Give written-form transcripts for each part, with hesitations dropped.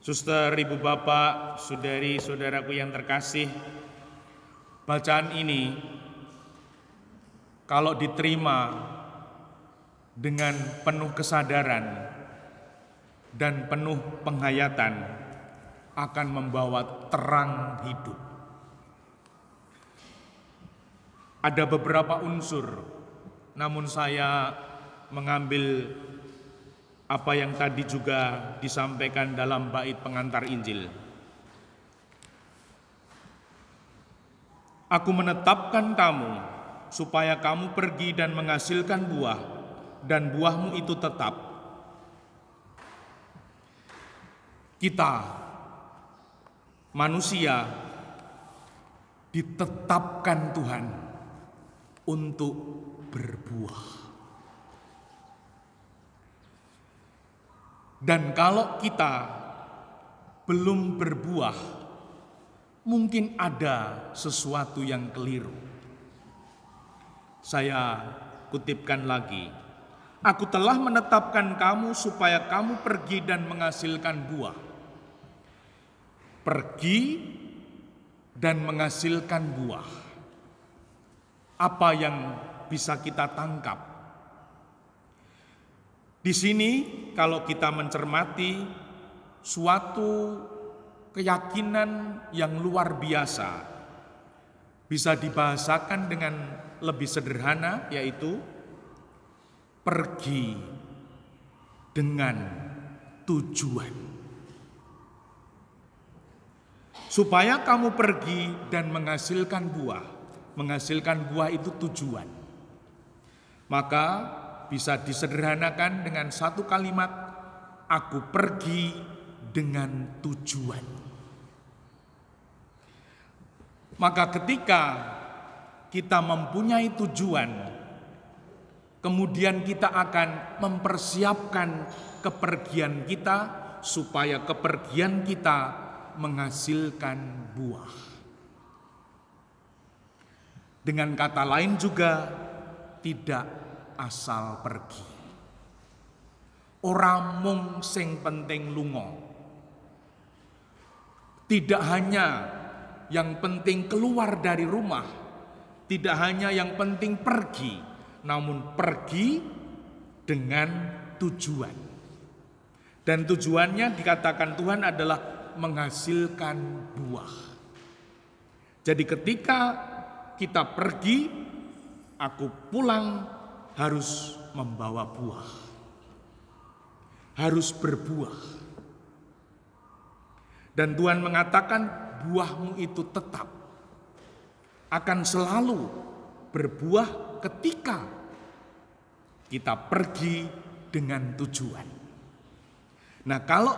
Suster, ibu bapak, saudari saudaraku yang terkasih, bacaan ini kalau diterima dengan penuh kesadaran dan penuh penghayatan akan membawa terang hidup. Ada beberapa unsur, namun saya mengambil apa yang tadi juga disampaikan dalam bait pengantar Injil. Aku menetapkan kamu supaya kamu pergi dan menghasilkan buah, dan buahmu itu tetap. Kita, manusia, ditetapkan Tuhan untuk berbuah. Dan kalau kita belum berbuah, mungkin ada sesuatu yang keliru. Saya kutipkan lagi. Aku telah menetapkan kamu supaya kamu pergi dan menghasilkan buah. Pergi dan menghasilkan buah. Apa yang bisa kita tangkap? Di sini kalau kita mencermati suatu keyakinan yang luar biasa, bisa dibahasakan dengan lebih sederhana, yaitu pergi dengan tujuan. Supaya kamu pergi dan menghasilkan buah. Menghasilkan buah itu tujuan. Maka bisa disederhanakan dengan satu kalimat, aku pergi dengan tujuan. Maka ketika kita mempunyai tujuan, kemudian kita akan mempersiapkan kepergian kita supaya kepergian kita menghasilkan buah. Dengan kata lain juga, tidak asal pergi. Ora mung sing penting lunga. Tidak hanya yang penting keluar dari rumah, tidak hanya yang penting pergi, namun pergi dengan tujuan. Dan tujuannya dikatakan Tuhan adalah menghasilkan buah. Jadi ketika kita pergi, aku pulang harus membawa buah, harus berbuah. Dan Tuhan mengatakan buahmu itu tetap akan selalu berbuah ketika kita pergi dengan tujuan. Nah, kalau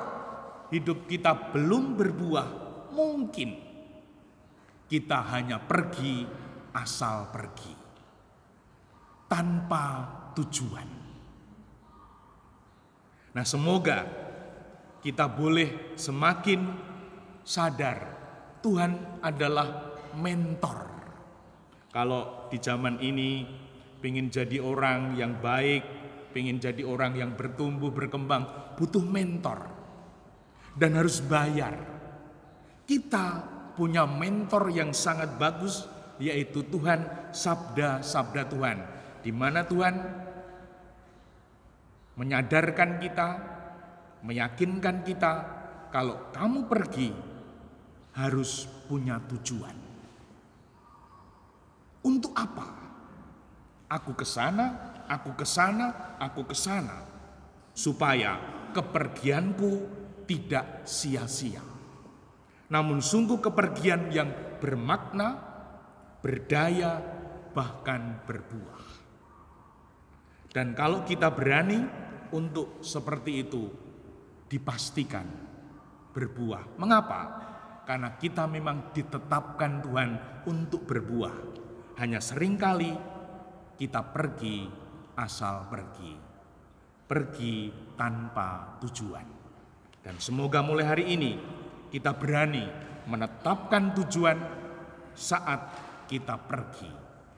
hidup kita belum berbuah, mungkin kita hanya pergi asal pergi, tanpa tujuan. Nah, semoga kita boleh semakin sadar Tuhan adalah mentor. Kalau di zaman ini pengen jadi orang yang baik, pengen jadi orang yang bertumbuh, berkembang, butuh mentor dan harus bayar. Kita punya mentor yang sangat bagus, yaitu Tuhan, sabda-sabda Tuhan. Di mana Tuhan menyadarkan kita, meyakinkan kita, kalau kamu pergi harus punya tujuan. Untuk apa? Aku ke sana, aku ke sana, aku ke sana, supaya kepergianku tidak sia-sia. Namun sungguh kepergian yang bermakna, berdaya, bahkan berbuah. Dan kalau kita berani untuk seperti itu, dipastikan berbuah. Mengapa? Karena kita memang ditetapkan Tuhan untuk berbuah. Hanya seringkali kita pergi asal pergi. Pergi tanpa tujuan. Dan semoga mulai hari ini kita berani menetapkan tujuan saat kita pergi.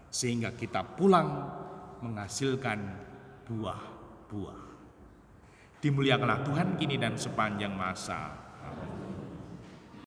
Sehingga kita pulang menghasilkan buah-buah. Dimuliakanlah Tuhan kini dan sepanjang masa. Amin.